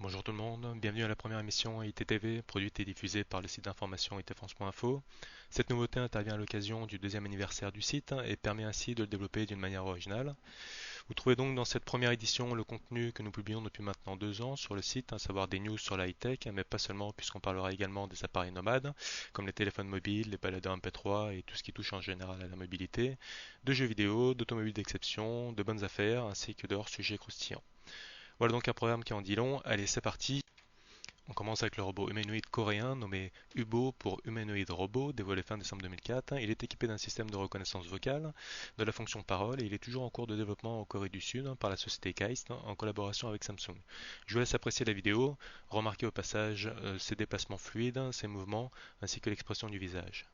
Bonjour tout le monde, bienvenue à la première émission ITTV, produite et diffusée par le site d'information itfrance.info. Cette nouveauté intervient à l'occasion du deuxième anniversaire du site et permet ainsi de le développer d'une manière originale. Vous trouvez donc dans cette première édition le contenu que nous publions depuis maintenant 2 ans sur le site, à savoir des news sur la high-tech, mais pas seulement puisqu'on parlera également des appareils nomades, comme les téléphones mobiles, les baladeurs MP3 et tout ce qui touche en général à la mobilité, de jeux vidéo, d'automobiles d'exception, de bonnes affaires, ainsi que de hors-sujets croustillants. Voilà donc un programme qui en dit long. Allez, c'est parti. On commence avec le robot humanoïde coréen nommé Hubo pour Humanoid Robot, dévoilé fin décembre 2004. Il est équipé d'un système de reconnaissance vocale, de la fonction parole et il est toujours en cours de développement en Corée du Sud par la société KAIST en collaboration avec Samsung. Je vous laisse apprécier la vidéo, remarquez au passage ses déplacements fluides, ses mouvements ainsi que l'expression du visage.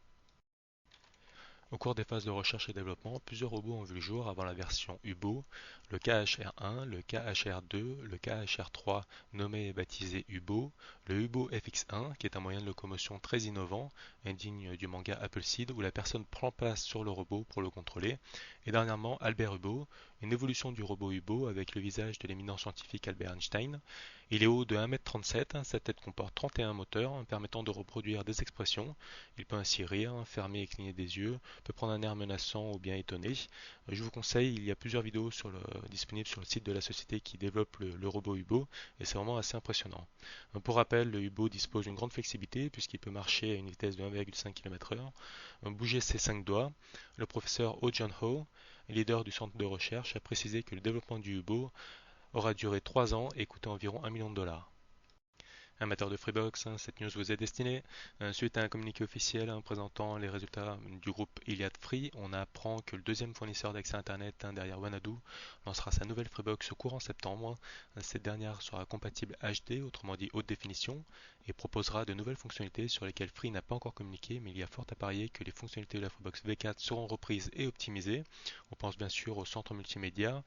Au cours des phases de recherche et développement, plusieurs robots ont vu le jour avant la version Hubo, le KHR-1, le KHR-2, le KHR-3 nommé et baptisé Hubo, le Hubo FX-1 qui est un moyen de locomotion très innovant, indigne du manga Appleseed où la personne prend place sur le robot pour le contrôler, et dernièrement Albert Hubo, une évolution du robot Hubo avec le visage de l'éminent scientifique Albert Einstein. Il est haut de 1,37 m, sa tête comporte 31 moteurs permettant de reproduire des expressions. Il peut ainsi rire, fermer et cligner des yeux, peut prendre un air menaçant ou bien étonné. Je vous conseille, il y a plusieurs vidéos disponibles sur le site de la société qui développe le robot Hubo et c'est vraiment assez impressionnant. Pour rappel, le Hubo dispose d'une grande flexibilité puisqu'il peut marcher à une vitesse de 1,5 km/h, bouger ses 5 doigts. Le professeur Oh Jun-ho, leader du centre de recherche, a précisé que le développement du Hubo aura duré 3 ans et coûté environ 1 million de dollars. Amateur de Freebox, cette news vous est destinée. Suite à un communiqué officiel présentant les résultats du groupe Iliad Free, on apprend que le deuxième fournisseur d'accès Internet derrière Wanadu lancera sa nouvelle Freebox courant septembre. Cette dernière sera compatible HD, autrement dit haute définition, et proposera de nouvelles fonctionnalités sur lesquelles Free n'a pas encore communiqué, mais il y a fort à parier que les fonctionnalités de la Freebox V4 seront reprises et optimisées. On pense bien sûr au centre multimédia,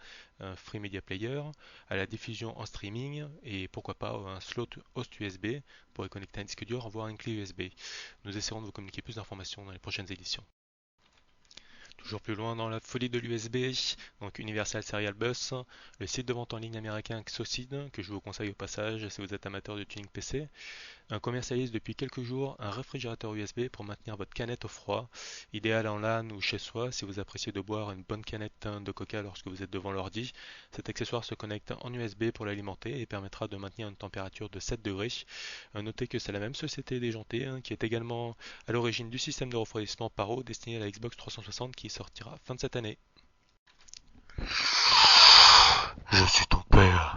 Free Media Player, à la diffusion en streaming et pourquoi pas un slot host USB pour y connecter un disque dur, voire une clé USB. Nous essaierons de vous communiquer plus d'informations dans les prochaines éditions. Toujours plus loin dans la folie de l'USB, donc Universal Serial Bus, le site de vente en ligne américain Xocid, que je vous conseille au passage si vous êtes amateur de tuning PC, commercialise depuis quelques jours un réfrigérateur USB pour maintenir votre canette au froid, idéal en LAN ou chez soi si vous appréciez de boire une bonne canette de coca lorsque vous êtes devant l'ordi. Cet accessoire se connecte en USB pour l'alimenter et permettra de maintenir une température de 7 degrés. Notez que c'est la même société déjantée qui est également à l'origine du système de refroidissement Paro destiné à la Xbox 360 qui sortira fin de cette année. Je suis ton père.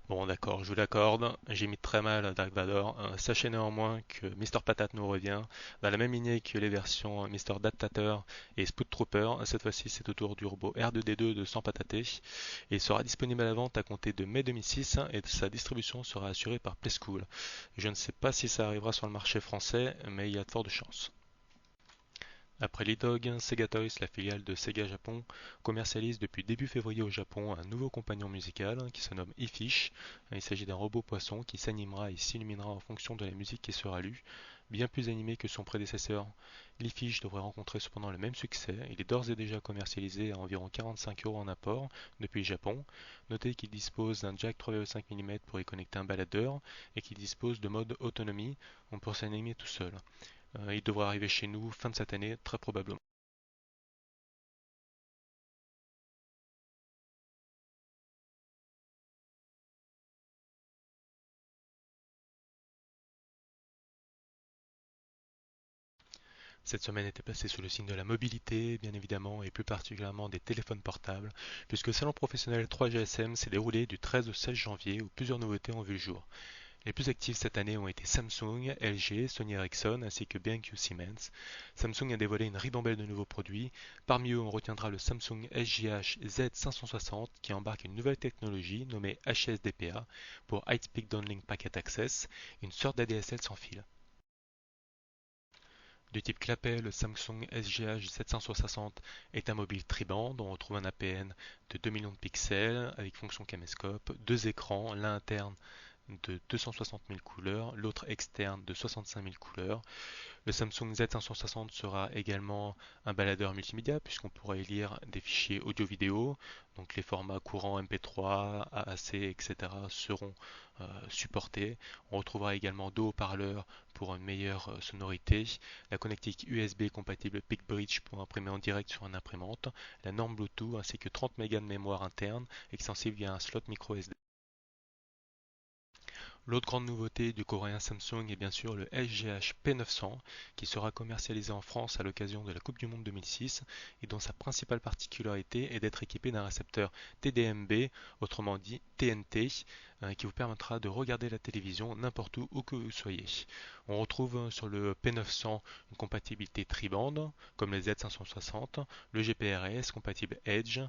Bon, d'accord, je vous l'accorde, j'ai mis très mal à Dark Vador. Sachez néanmoins que Mister Patate nous revient dans la même lignée que les versions Mister Datater et Spoot Trooper. Cette fois-ci, c'est au tour du robot R2D2 de 100 pataté. Il sera disponible à la vente à compter de mai 2006 et sa distribution sera assurée par Playskool. Je ne sais pas si ça arrivera sur le marché français, mais il y a de fortes chances. Après l'e-Dog, Sega Toys, la filiale de Sega Japon, commercialise depuis début février au Japon un nouveau compagnon musical qui se nomme e-Fish. Il s'agit d'un robot poisson qui s'animera et s'illuminera en fonction de la musique qui sera lue, bien plus animé que son prédécesseur. L'e-Fish devrait rencontrer cependant le même succès. Il est d'ores et déjà commercialisé à environ 45 € en apport depuis le Japon. Notez qu'il dispose d'un jack 3,5 mm pour y connecter un baladeur et qu'il dispose de mode autonomie, on peut s'animer tout seul. Il devrait arriver chez nous fin de cette année, très probablement. Cette semaine était placée sous le signe de la mobilité, bien évidemment, et plus particulièrement des téléphones portables, puisque le salon professionnel 3GSM s'est déroulé du 13 au 16 janvier, où plusieurs nouveautés ont vu le jour. Les plus actifs cette année ont été Samsung, LG, Sony Ericsson ainsi que BenQ Siemens. Samsung a dévoilé une ribambelle de nouveaux produits. Parmi eux, on retiendra le Samsung SGH Z560 qui embarque une nouvelle technologie nommée HSDPA pour High Speed Downlink Packet Access, une sorte d'ADSL sans fil. Du type clapet, le Samsung SGH 760 est un mobile triband dont on retrouve un APN de 2 millions de pixels avec fonction caméscope, deux écrans, l'un interne de 260 000 couleurs, l'autre externe de 65 000 couleurs. Le Samsung Z560 sera également un baladeur multimédia puisqu'on pourra y lire des fichiers audio-vidéo, donc les formats courants MP3, AAC, etc. seront supportés. On retrouvera également deux haut-parleurs pour une meilleure sonorité, la connectique USB compatible PickBridge pour imprimer en direct sur une imprimante, la norme Bluetooth ainsi que 30 Go de mémoire interne extensible via un slot micro SD. L'autre grande nouveauté du coréen Samsung est bien sûr le SGH P900 qui sera commercialisé en France à l'occasion de la Coupe du Monde 2006 et dont sa principale particularité est d'être équipé d'un récepteur TDMB, autrement dit TNT, qui vous permettra de regarder la télévision n'importe où que vous soyez. On retrouve sur le P900 une compatibilité tri-bande comme les Z560, le GPRS compatible Edge,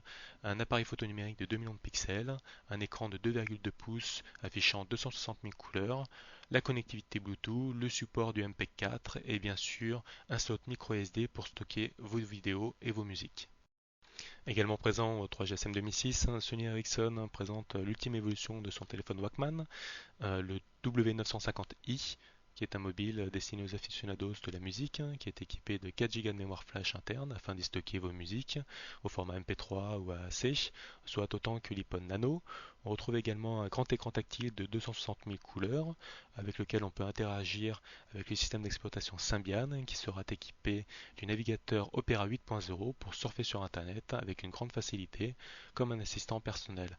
un appareil photo numérique de 2 millions de pixels, un écran de 2,2 pouces affichant 260 000 couleurs, la connectivité Bluetooth, le support du MPEG-4 et bien sûr un slot micro SD pour stocker vos vidéos et vos musiques. Également présent au 3GSM 2006, Sony Ericsson présente l'ultime évolution de son téléphone Walkman, le W950i, qui est un mobile destiné aux aficionados de la musique, qui est équipé de 4 Go de mémoire flash interne afin d'y stocker vos musiques au format MP3 ou AAC, soit autant que l'iPhone Nano. On retrouve également un grand écran tactile de 260 000 couleurs avec lequel on peut interagir avec le système d'exploitation Symbian qui sera équipé du navigateur Opera 8.0 pour surfer sur Internet avec une grande facilité comme un assistant personnel.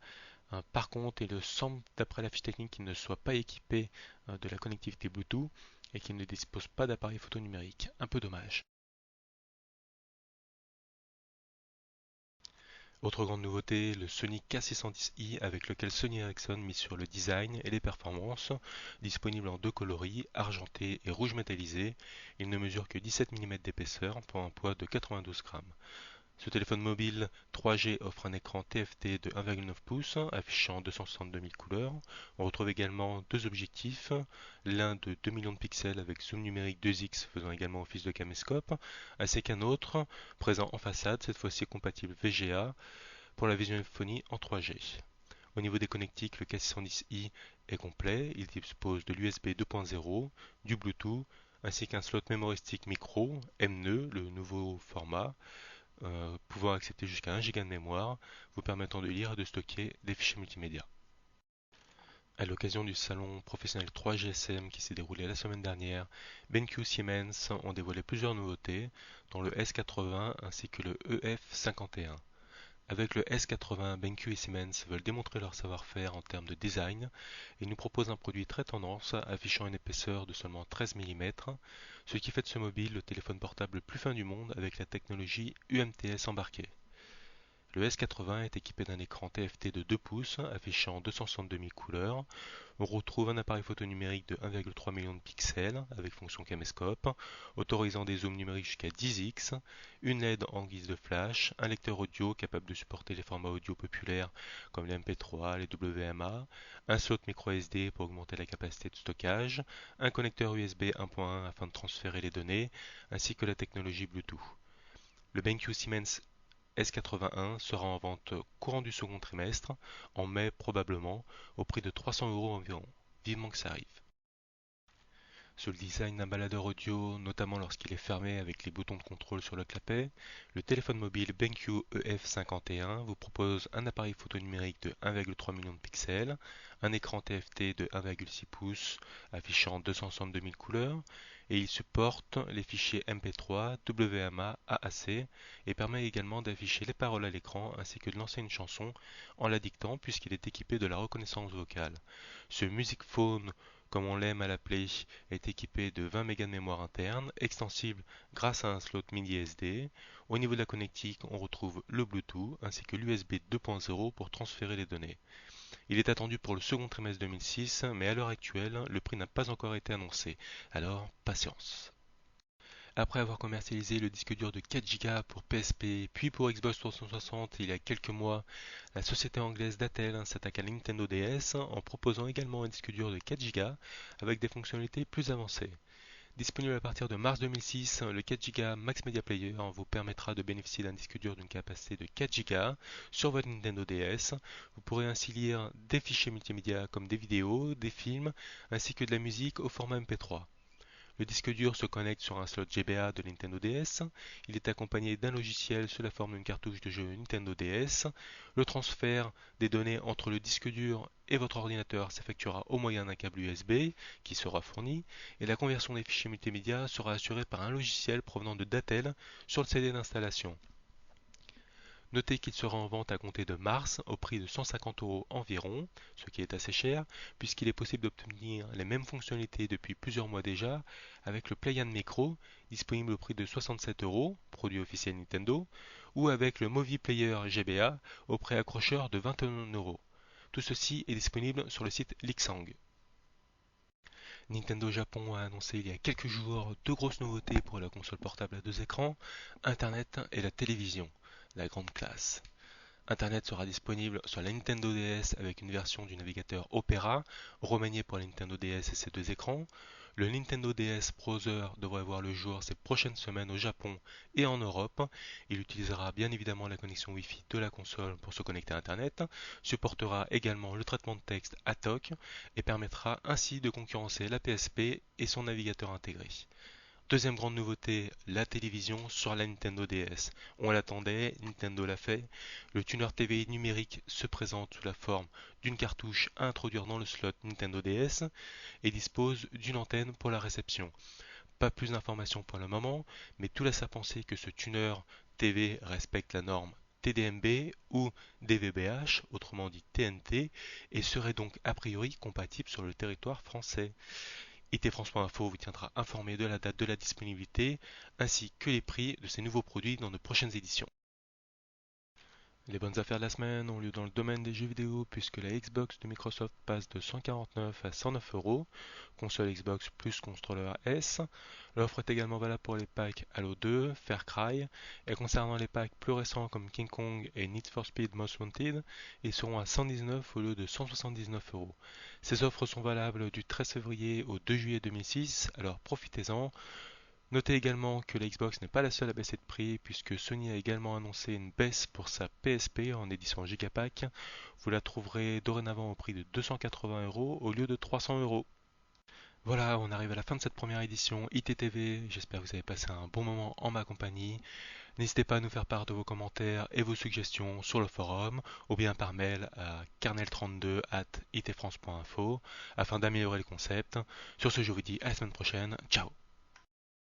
Par contre, il semble, d'après la fiche technique, qu'il ne soit pas équipé de la connectivité Bluetooth et qu'il ne dispose pas d'appareil photo numérique. Un peu dommage. Autre grande nouveauté, le Sony K610i avec lequel Sony Ericsson mise sur le design et les performances, disponible en deux coloris, argenté et rouge métallisé. Il ne mesure que 17 mm d'épaisseur pour un poids de 92 grammes. Ce téléphone mobile 3G offre un écran TFT de 1,9 pouces affichant 262 000 couleurs. On retrouve également deux objectifs, l'un de 2 millions de pixels avec zoom numérique 2x faisant également office de caméscope, ainsi qu'un autre présent en façade, cette fois-ci compatible VGA pour la visionophonie en 3G. Au niveau des connectiques, le K610i est complet, il dispose de l'USB 2.0, du Bluetooth, ainsi qu'un slot mémoristique micro, MNE, le nouveau format, pouvant accepter jusqu'à 1 Go de mémoire, vous permettant de lire et de stocker des fichiers multimédia. À l'occasion du salon professionnel 3GSM qui s'est déroulé la semaine dernière, BenQ Siemens ont dévoilé plusieurs nouveautés, dont le S80 ainsi que le EF51. Avec le S80, BenQ et Siemens veulent démontrer leur savoir-faire en termes de design et nous proposent un produit très tendance affichant une épaisseur de seulement 13 mm, ce qui fait de ce mobile le téléphone portable le plus fin du monde avec la technologie UMTS embarquée. Le S80 est équipé d'un écran TFT de 2 pouces affichant 262 000 couleurs. On retrouve un appareil photo numérique de 1,3 million de pixels avec fonction caméscope, autorisant des zooms numériques jusqu'à 10x, une LED en guise de flash, un lecteur audio capable de supporter les formats audio populaires comme les MP3, les WMA, un slot micro SD pour augmenter la capacité de stockage, un connecteur USB 1.1 afin de transférer les données, ainsi que la technologie Bluetooth. Le BenQ Siemens S81 sera en vente courant du second trimestre, en mai probablement, au prix de 300 € environ. Vivement que ça arrive. Sur le design d'un baladeur audio, notamment lorsqu'il est fermé avec les boutons de contrôle sur le clapet, le téléphone mobile BenQ EF51 vous propose un appareil photo numérique de 1,3 million de pixels, un écran TFT de 1,6 pouces affichant 262 000 couleurs, et il supporte les fichiers MP3, WMA, AAC et permet également d'afficher les paroles à l'écran ainsi que de lancer une chanson en la dictant puisqu'il est équipé de la reconnaissance vocale. Ce Music Phone, comme on l'aime à l'appeler, est équipé de 20 Go de mémoire interne, extensible grâce à un slot mini SD. Au niveau de la connectique, on retrouve le Bluetooth ainsi que l'USB 2.0 pour transférer les données. Il est attendu pour le second trimestre 2006, mais à l'heure actuelle, le prix n'a pas encore été annoncé. Alors, patience. Après avoir commercialisé le disque dur de 4 Go pour PSP puis pour Xbox 360 il y a quelques mois, la société anglaise Dattel s'attaque à la Nintendo DS en proposant également un disque dur de 4 Go avec des fonctionnalités plus avancées. Disponible à partir de mars 2006, le 4 Go Max Media Player vous permettra de bénéficier d'un disque dur d'une capacité de 4 Go sur votre Nintendo DS. Vous pourrez ainsi lire des fichiers multimédia comme des vidéos, des films, ainsi que de la musique au format MP3. Le disque dur se connecte sur un slot GBA de Nintendo DS. Il est accompagné d'un logiciel sous la forme d'une cartouche de jeu Nintendo DS. Le transfert des données entre le disque dur et votre ordinateur s'effectuera au moyen d'un câble USB qui sera fourni et la conversion des fichiers multimédia sera assurée par un logiciel provenant de Datel sur le CD d'installation. Notez qu'il sera en vente à compter de mars au prix de 150 € environ, ce qui est assez cher, puisqu'il est possible d'obtenir les mêmes fonctionnalités depuis plusieurs mois déjà avec le Play & Micro, disponible au prix de 67 €, produit officiel Nintendo, ou avec le Movie Player GBA au prix accrocheur de 21 €. Tout ceci est disponible sur le site Lixang. Nintendo Japon a annoncé il y a quelques jours deux grosses nouveautés pour la console portable à deux écrans, Internet et la télévision. La grande classe. Internet sera disponible sur la Nintendo DS avec une version du navigateur Opera, remanié pour la Nintendo DS et ses deux écrans. Le Nintendo DS Browser devrait voir le jour ces prochaines semaines au Japon et en Europe. Il utilisera bien évidemment la connexion Wi-Fi de la console pour se connecter à Internet, supportera également le traitement de texte ATOC et permettra ainsi de concurrencer la PSP et son navigateur intégré. Deuxième grande nouveauté, la télévision sur la Nintendo DS. On l'attendait, Nintendo l'a fait. Le tuner TV numérique se présente sous la forme d'une cartouche à introduire dans le slot Nintendo DS et dispose d'une antenne pour la réception. Pas plus d'informations pour le moment, mais tout laisse à penser que ce tuner TV respecte la norme TDMB ou DVB-H, autrement dit TNT, et serait donc a priori compatible sur le territoire français. IT France.info vous tiendra informé de la date de la disponibilité ainsi que les prix de ces nouveaux produits dans de prochaines éditions. Les bonnes affaires de la semaine ont lieu dans le domaine des jeux vidéo puisque la Xbox de Microsoft passe de 149 à 109 €, console Xbox plus contrôleur S. L'offre est également valable pour les packs Halo 2, Far Cry, et concernant les packs plus récents comme King Kong et Need for Speed Most Wanted, ils seront à 119 au lieu de 179 €. Ces offres sont valables du 13 février au 2 juillet 2006, alors profitez-en. Notez également que la Xbox n'est pas la seule à baisser de prix puisque Sony a également annoncé une baisse pour sa PSP en édition Gigapack. Vous la trouverez dorénavant au prix de 280 € au lieu de 300 €. Voilà, on arrive à la fin de cette première édition ITTV. J'espère que vous avez passé un bon moment en ma compagnie. N'hésitez pas à nous faire part de vos commentaires et vos suggestions sur le forum ou bien par mail à kernel32@itfrance.info afin d'améliorer le concept. Sur ce, je vous dis à la semaine prochaine. Ciao!